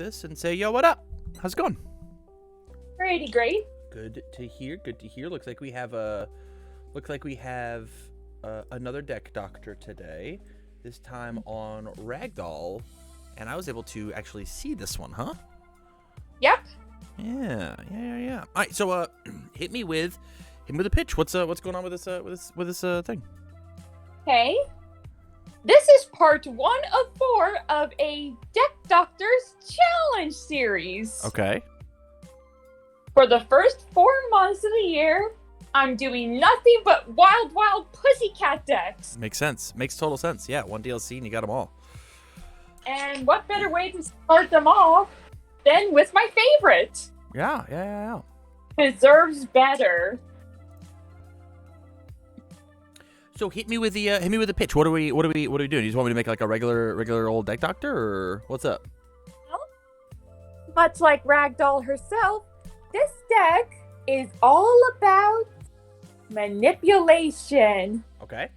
this and say, yo, what up? How's it going? Pretty great. Good to hear. Good to hear. Looks like we have another deck doctor today. This time on Ragdoll, and I was able to actually see this one, huh? Yep. Yeah. All right, so hit me with a pitch. What's going on with this thing? Okay. This is part 1 of 4 of a Deck Doctors Challenge series. Okay. For the first 4 months of the year, I'm doing nothing but wild Pussycat decks. Makes sense. Makes total sense. Yeah, one DLC and you got them all. And what better way to start them off than with my favorite? Yeah. Deserves better. So hit me with the pitch. What are we doing? You just want me to make like a regular old deck doctor, or what's up? Well, much like Ragdoll herself, this deck is all about manipulation. Okay.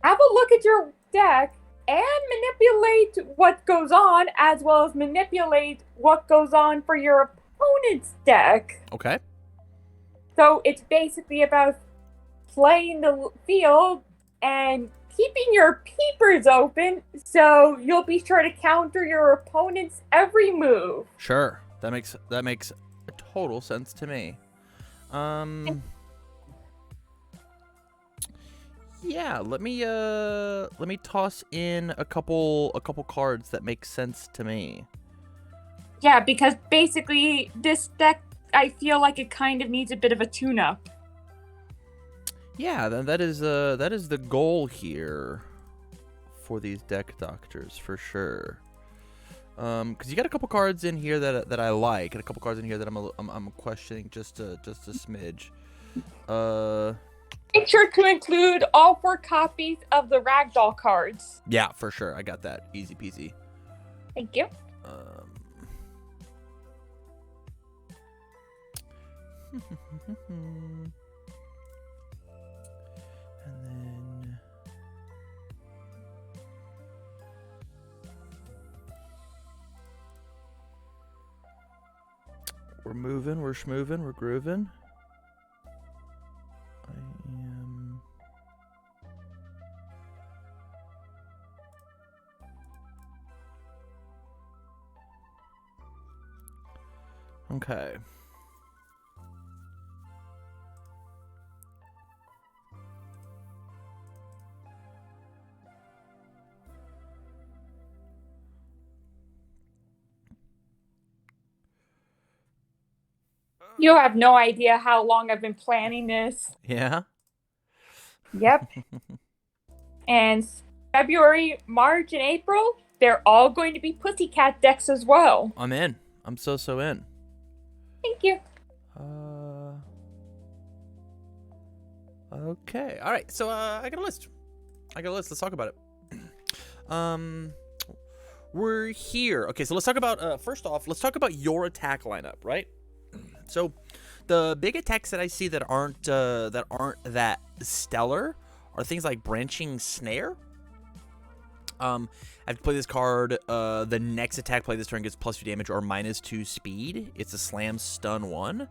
Have a look at your deck and manipulate what goes on, as well as manipulate what goes on for your opponent's deck. Okay. So it's basically about playing the field and keeping your peepers open, so you'll be sure to counter your opponent's every move. Sure. That makes total sense to me. Yeah, let me toss in a couple cards that make sense to me. Yeah, because basically this deck, I feel like it kind of needs a bit of a tune-up. Yeah, that is the goal here for these deck doctors for sure. Because you got a couple cards in here that I like, and a couple cards in here that I'm questioning just a smidge. Make sure to include all 4 copies of the Ragdoll cards. Yeah, for sure. I got that. Easy peasy. Thank you. And then we're moving, we're schmoving, we're grooving. I am okay. You have no idea how long I've been planning this. Yeah. Yep. And February, March, and April, they're all going to be Pussycat decks as well. I'm in. I'm so in. Thank you. Okay. All right. So I got a list. Let's talk about it. We're here. Okay. So let's talk about first off. Let's talk about your attack lineup, right? So, the big attacks that I see that aren't that stellar are things like Branching Snare. I have to play this card. The next attack play this turn gets +2 damage or -2 speed. It's a slam stun 1.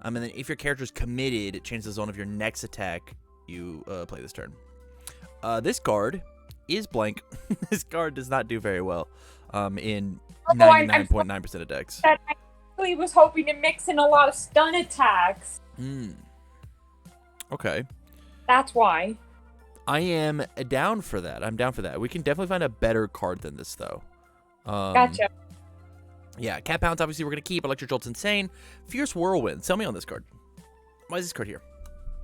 And then if your character is committed, it changes the zone of your next attack you play this turn. This card is blank. This card does not do very well in 99.9% of decks. I really was hoping to mix in a lot of stun attacks. Okay. That's why. I am down for that. I'm down for that. We can definitely find a better card than this, though. Gotcha. Yeah, Cat Pounce, obviously, we're going to keep. Electric Jolt's insane. Fierce Whirlwind. Sell me on this card. Why is this card here?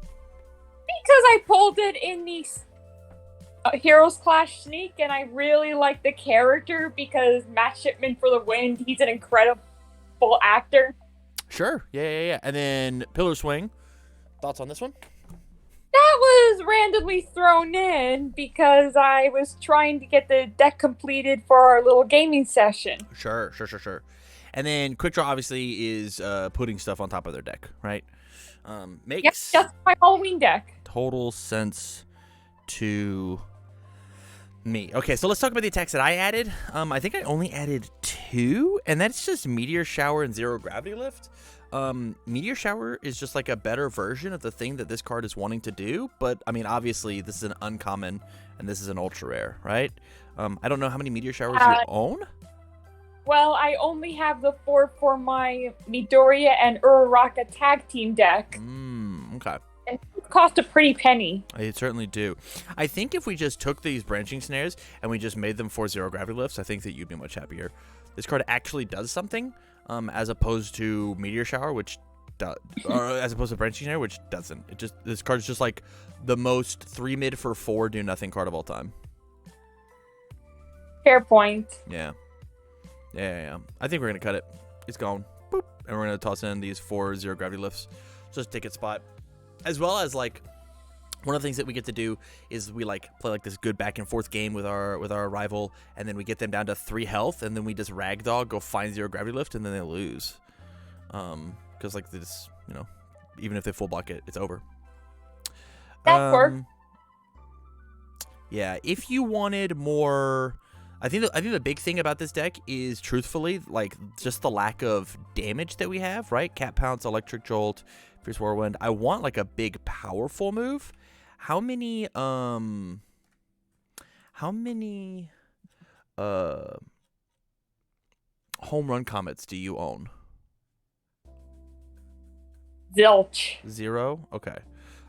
Because I pulled it in the Heroes Clash Sneak, and I really like the character because Matt Shipman for the win. He's an incredible actor. Sure. Yeah. And then Pillar Swing. Thoughts on this one? That was randomly thrown in because I was trying to get the deck completed for our little gaming session. Sure. And then Quick Draw obviously is putting stuff on top of their deck, right? Makes that's my Halloween deck. total sense to Me. Okay, so let's talk about the attacks that I added. I think I only added 2, and that's just Meteor Shower and Zero Gravity Lift. Meteor Shower is just like a better version of the thing that this card is wanting to do, but I mean, obviously, this is an uncommon, and this is an ultra rare, right? I don't know how many Meteor Showers you own. Well, I only have the 4 for my Midoriya and Uraraka tag team deck. Okay. And it cost a pretty penny. They certainly do. I think if we just took these branching snares and we just made them for Zero Gravity Lifts, I think that you'd be much happier. This card actually does something, as opposed to Meteor Shower, which does, or as opposed to branching snare, which doesn't. This card's just like the most 3 mid for 4 do nothing card of all time. Fair point. Yeah. I think we're gonna cut it. It's gone. Boop. And we're gonna toss in these 4 Zero Gravity Lifts. Just take its spot. As well as, like, one of the things that we get to do is we, like, play, like, this good back and forth game with our rival, and then we get them down to 3 health, and then we just ragdoll, go find Zero Gravity Lift, and then they lose. Because, like, this, you know, even if they full block it, it's over. That works. Yeah, if you wanted more... I think the big thing about this deck is, truthfully, like, just the lack of damage that we have, right? Cat Pounce, Electric Jolt, Fierce Whirlwind. I want, like, a big, powerful move. How many home run comets do you own? Zilch. 0? Okay.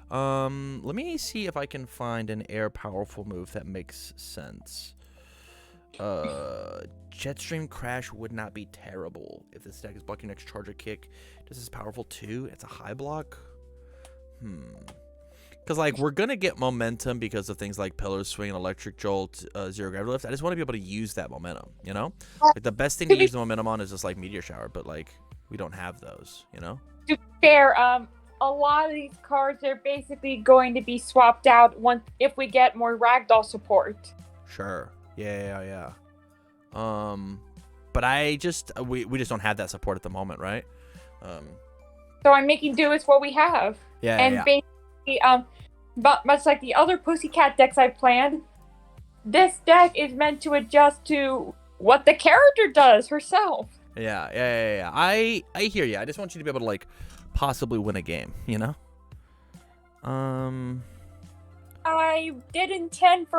Let me see if I can find an air powerful move that makes sense. Jetstream Crash would not be terrible if this deck is blocking next charger kick. This is powerful too. It's a high block. Because, like, we're gonna get momentum because of things like Pillar Swing and Electric Jolt, Zero Gravity Lift. I just want to be able to use that momentum, you know? Like, the best thing to use the momentum on is just, like, Meteor Shower, but, like, we don't have those, you know? To be fair, a lot of these cards are basically going to be swapped out if we get more Ragdoll support. Sure. Yeah. But we just don't have that support at the moment, right? So I'm making do with what we have. Yeah. Basically, but much like the other Pussycat decks I planned, this deck is meant to adjust to what the character does herself. Yeah. I hear you. I just want you to be able to, like, possibly win a game, you know? I did intend for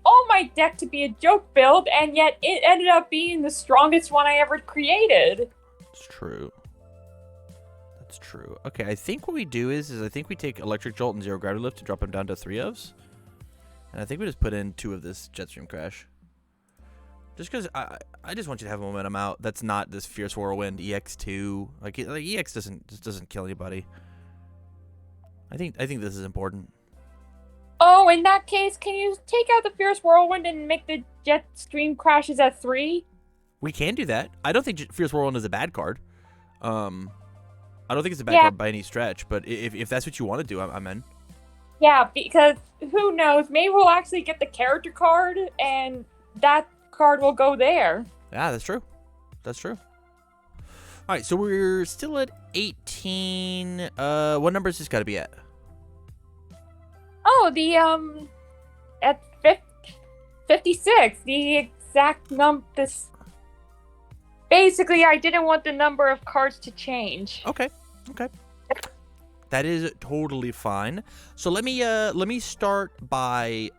all my deck to be a joke build, and yet it ended up being the strongest one I ever created. It's true. That's true. Okay, I think what we do is I think we take Electric Jolt and Zero Gravity Lift to drop them down to 3 ofs. And I think we just put in 2 of this Jetstream Crash. Just because I just want you to have momentum out. That's not this Fierce Whirlwind EX2. Like EX doesn't kill anybody. I think this is important. Oh, in that case, can you take out the Fierce Whirlwind and make the Jetstream Crashes at 3? We can do that. I don't think Fierce Whirlwind is a bad card. I don't think it's a bad card by any stretch, but if that's what you want to do, I'm in. Yeah, because who knows? Maybe we'll actually get the character card, and that card will go there. Yeah, that's true. All right, so we're still at 18. What number is this got to be at? Oh, at 56, the exact number. Basically, I didn't want the number of cards to change. Okay. That is totally fine. So let me start by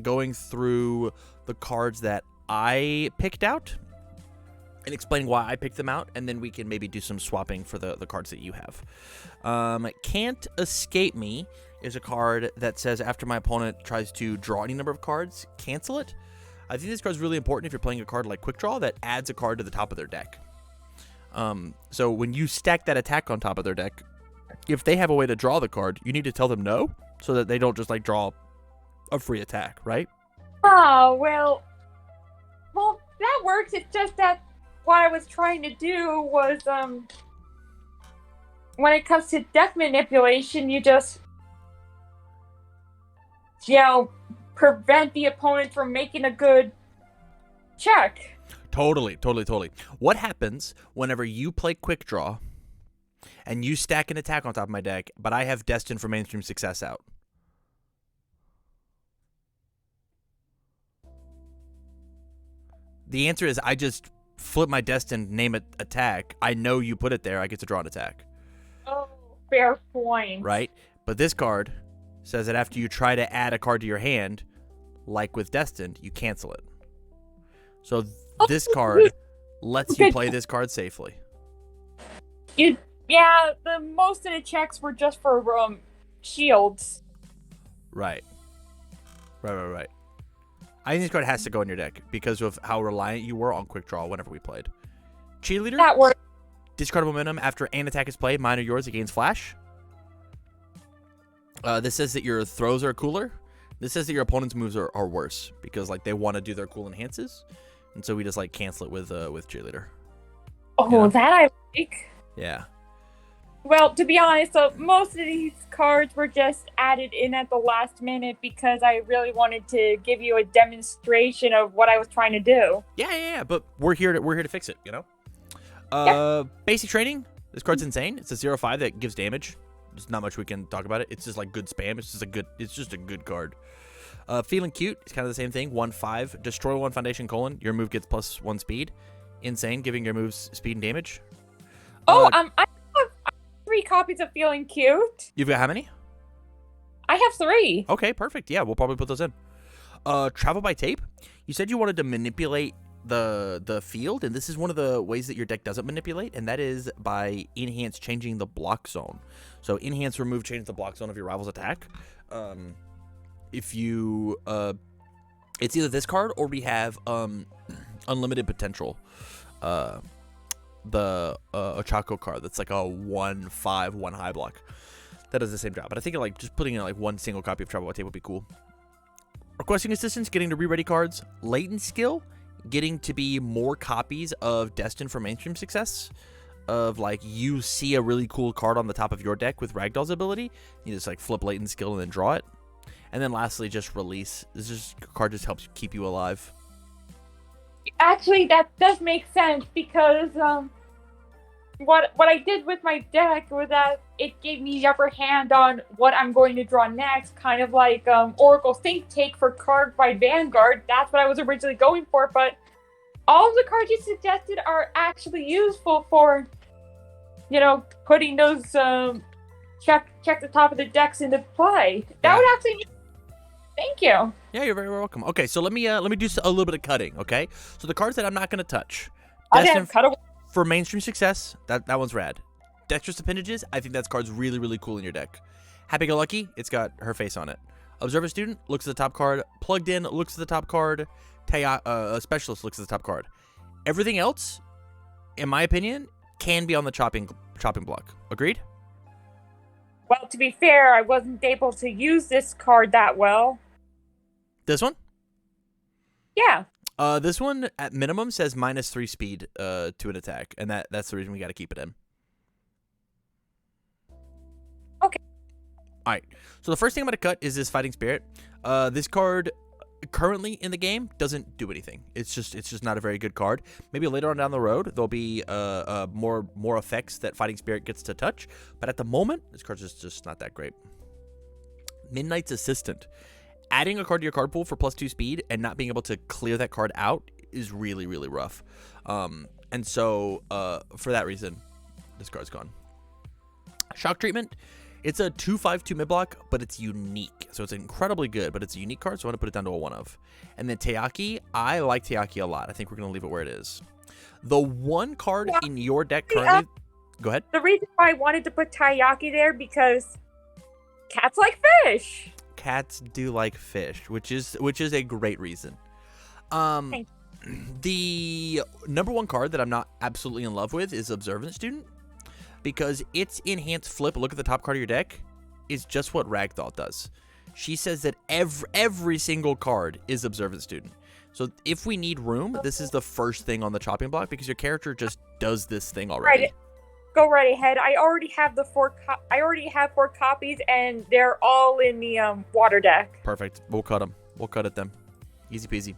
going through the cards that I picked out and explain why I picked them out, and then we can maybe do some swapping for the cards that you have. Can't Escape Me is a card that says after my opponent tries to draw any number of cards, cancel it. I think this card is really important if you're playing a card like Quick Draw that adds a card to the top of their deck. So when you stack that attack on top of their deck, if they have a way to draw the card, you need to tell them no, so that they don't just, like, draw a free attack, right? Oh, well, that works. It's just that what I was trying to do was, when it comes to deck manipulation, you just, prevent the opponent from making a good check. Totally. What happens whenever you play Quick Draw and you stack an attack on top of my deck, but I have Destined for Mainstream Success out? The answer is I just flip my destined name it attack. I know you put it there. I get to draw an attack. Oh, fair point. Right? But this card says that after you try to add a card to your hand, like with Destined, you cancel it. So this card lets you play this card safely. Yeah, the most of the checks were just for shields. Right. Right. I think this card has to go in your deck because of how reliant you were on quick draw whenever we played. Cheerleader. That works. Discard momentum after an attack is played. Mine or yours. It gains flash. This says that your throws are cooler. This says that your opponent's moves are worse because like they want to do their cool enhances, and so we just like cancel it with cheerleader. Oh, you know? That I like. Yeah. Well, to be honest, most of these cards were just added in at the last minute because I really wanted to give you a demonstration of what I was trying to do. Yeah. But we're here to fix it. You know. Basic training. This card's insane. It's a 0/5 that gives damage. There's not much we can talk about it. It's just like good spam. It's just a good card. Feeling cute. It's kind of the same thing. 1/5. Destroy 1 foundation : your move gets +1 speed. Insane, giving your moves speed and damage. I have 3 copies of Feeling Cute. You've got how many? I have 3. Okay, perfect. Yeah, we'll probably put those in. Travel by tape. You said you wanted to manipulate the field, and this is one of the ways that your deck doesn't manipulate, and that is by enhance changing the block zone. So enhance remove change the block zone of your rival's attack. If you it's either this card or we have unlimited potential. The Ochako card that's like a 1/5 1 high block that does the same job, but I think like just putting in like one single copy of Travel by Tape would be cool. Requesting assistance, getting to re-ready cards. Latent skill, getting to be more copies of Destined for mainstream success. Of like you see a really cool card on the top of your deck with Ragdoll's ability, you just like flip latent skill and then draw it. And then lastly, just release. This card just helps keep you alive. Actually, that does make sense because what I did with my deck was that it gave me the upper hand on what I'm going to draw next, kind of like Oracle Think Take for card by Vanguard. That's what I was originally going for, but all of the cards you suggested are actually useful for, putting those check the top of the decks into play. That would actually. Thank you. Yeah, you're very welcome. Okay, so let me do a little bit of cutting. Okay, so the cards that I'm not gonna touch. Destined for mainstream success. That one's rad. Dexterous Appendages. I think that card's really really cool in your deck. Happy Go Lucky. It's got her face on it. Observer Student looks at the top card. Plugged In looks at the top card. Specialist looks at the top card. Everything else, in my opinion, can be on the chopping block. Agreed? Well, to be fair, I wasn't able to use this card that well. This one? Yeah. This one at minimum says -3 speed to an attack, and that's the reason we got to keep it in. Okay. All right. So the first thing I'm going to cut is this Fighting Spirit. This card currently in the game doesn't do anything. It's just not a very good card. Maybe later on down the road there'll be more effects that Fighting Spirit gets to touch, but at the moment this card's just not that great. Midnight's Assistant. Adding a card to your card pool for +2 speed and not being able to clear that card out is really really rough. And so for that reason, this card's gone. Shock Treatment. It's a 2/5 mid block, but it's unique. So it's incredibly good, but it's a unique card, so I want to put it down to a 1 of. And then Teaki, I like Teaki a lot. I think we're going to leave it where it is. The one card in your deck currently... Go ahead. The reason why I wanted to put Teaki there because cats like fish. Cats do like fish, which is a great reason. The number one card that I'm not absolutely in love with is Observant Student. Because its enhanced flip, look at the top card of your deck, is just what Ragdoll does. She says that every single card is Observant Student. So if we need room, this is the first thing on the chopping block because your character just does this thing already. Right. Go right ahead. I already have I already have 4 copies, and they're all in the water deck. Perfect. We'll cut them. We'll cut it then. Easy peasy.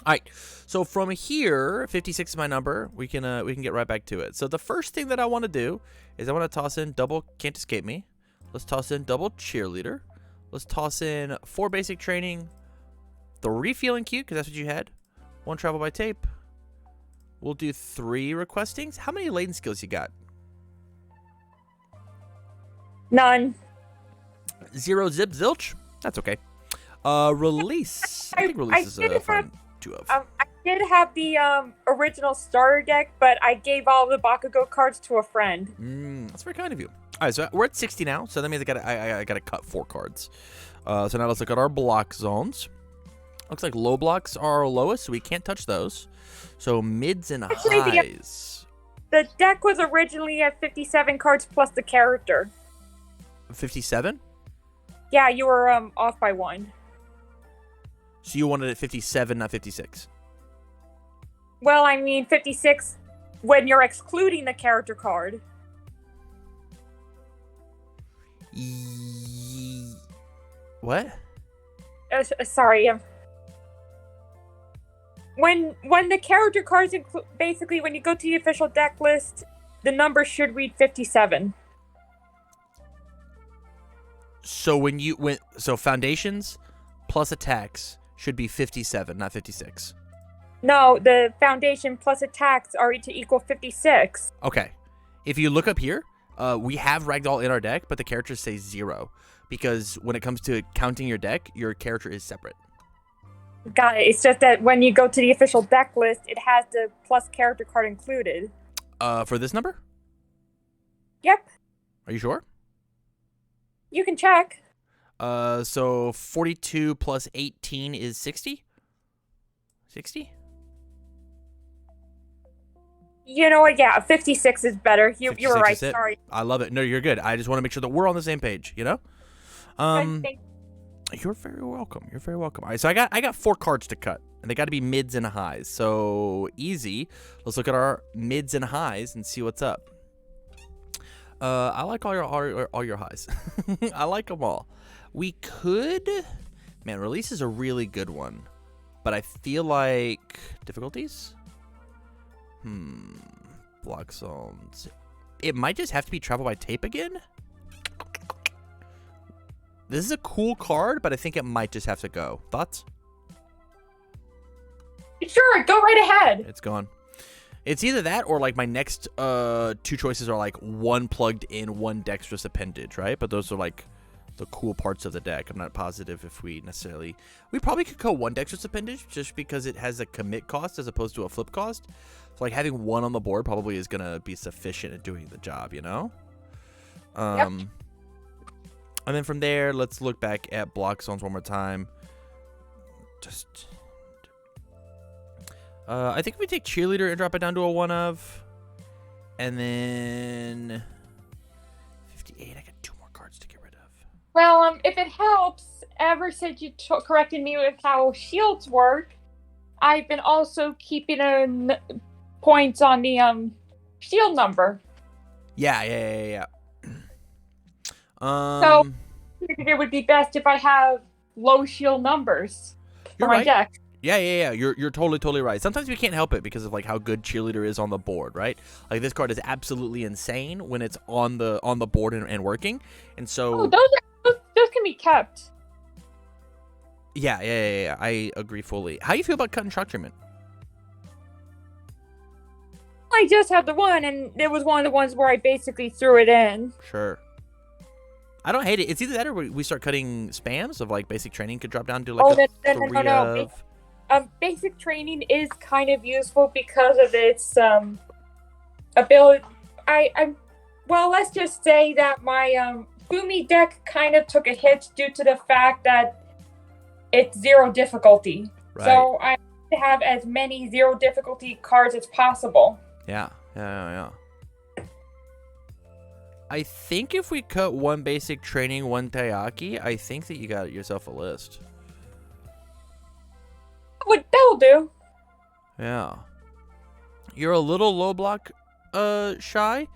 All right, so from here, 56 is my number. We can get right back to it. So the first thing that I want to do is I want to toss in double Can't Escape Me. Let's toss in double Cheerleader. Let's toss in 4 basic training, 3 Feeling Cute because that's what you had, 1 travel by tape. We'll do 3 requestings. How many latent skills you got? None. 0 zip zilch. That's okay. Release. I think release is a fun 2 of. I did have the original starter deck, but I gave all the Bakugo cards to a friend. That's very kind of you. All right, so we're at 60 now, so that means I gotta cut 4 cards. So now let's look at our block zones. Looks like low blocks are our lowest, so we can't touch those. So mids and highs. The deck was originally at 57 cards plus the character. 57? Yeah, you were off by 1. So you wanted it 57, not 56. Well, I mean 56 when you're excluding the character card. What? Sorry. When the character cards include, basically when you go to the official deck list, the number should read 57. So so foundations plus attacks should be 57, not 56. No, the foundation plus attacks are to equal 56. Okay. If you look up here, we have Ragdoll in our deck, but the characters say 0. Because when it comes to counting your deck, your character is separate. Got it. It's just that when you go to the official deck list, it has the plus character card included. For this number? Yep. Are you sure? You can check. So 42 plus 18 is 60? 60? You know what? Yeah, 56 is better. You were right. Sorry. I love it. No, you're good. I just want to make sure that we're on the same page, you know? You're very welcome. You're very welcome. All right, so I got 4 cards to cut, and they got to be mids and highs. So easy. Let's look at our mids and highs and see what's up. I like all your highs. I like them all. We could, man. Release is a really good one, but I feel like difficulties. Block zones. It might just have to be travel by tape again. This is a cool card, but I think it might just have to go. Thoughts? Sure, go right ahead. It's gone. It's either that or like my next 2 choices are like 1 plugged in, 1 dexterous appendage, right? But those are like the cool parts of the deck. I'm not positive if we necessarily... We probably could go 1 dexterous appendage just because it has a commit cost as opposed to a flip cost. So like having 1 on the board probably is going to be sufficient at doing the job, you know? Yep. And then from there, let's look back at block zones one more time. I think we take cheerleader and drop it down to a 1 of. And then 58. I got 2 more cards to get rid of. Well, if it helps, ever since you corrected me with how shields work, I've been also keeping points on the shield number. Yeah. So it would be best if I have low shield numbers for my deck. Yeah. You're totally right. Sometimes we can't help it because of like how good cheerleader is on the board, right? Like this card is absolutely insane when it's on the board and working, and so those can be kept. Yeah. I agree fully. How do you feel about cut and shock treatment? I just had the one, and it was one of the ones where I basically threw it in. Sure. I don't hate it. It's either that or we start cutting spams of like basic training could drop down to like no. Basic training is kind of useful because of its ability. Well, let's just say that my Boomy deck kind of took a hit due to the fact that it's 0 difficulty. Right. So I have to have as many 0 difficulty cards as possible. Yeah. I think if we cut 1 basic training, 1 Taiyaki, I think that you got yourself a list. That'll do. Yeah. You're a little low block shy,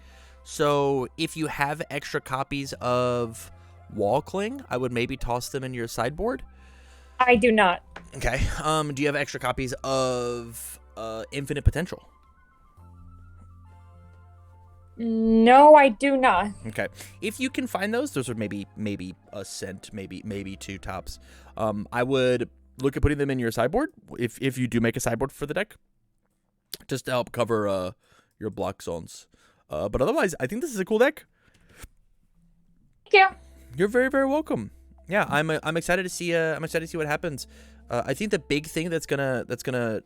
so if you have extra copies of Wall Cling, I would maybe toss them in your sideboard. I do not. Okay. Do you have extra copies of Infinite Potential? No, I do not. Okay. If you can find those are maybe a cent, maybe 2 tops. I would look at putting them in your sideboard if you do make a sideboard for the deck, just to help cover your block zones. But otherwise, I think this is a cool deck. Thank you. You're very, very welcome. Yeah, I'm excited to see what happens. I think the big thing that's gonna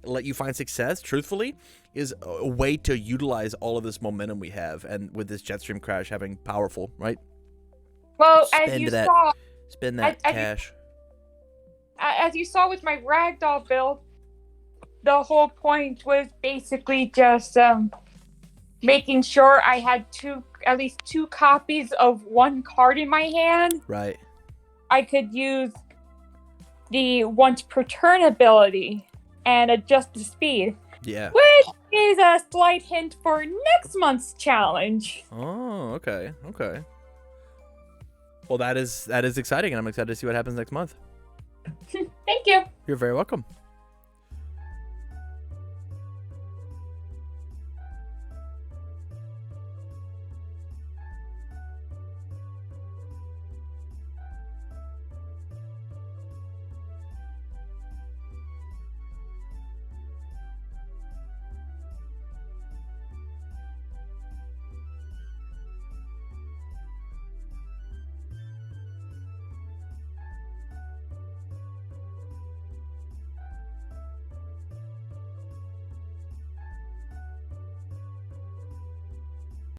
let you find success, truthfully, is a way to utilize all of this momentum we have, and with this Jetstream crash having powerful, right? Well, as you saw, spend that cash. As you saw with my ragdoll build, the whole point was basically just making sure I had at least two copies of one card in my hand. Right. I could use the once per turn ability and adjust the speed. Yeah. Which is a slight hint for next month's challenge. Oh, okay. Okay. Well, that is exciting, and I'm excited to see what happens next month. Thank you. You're very welcome.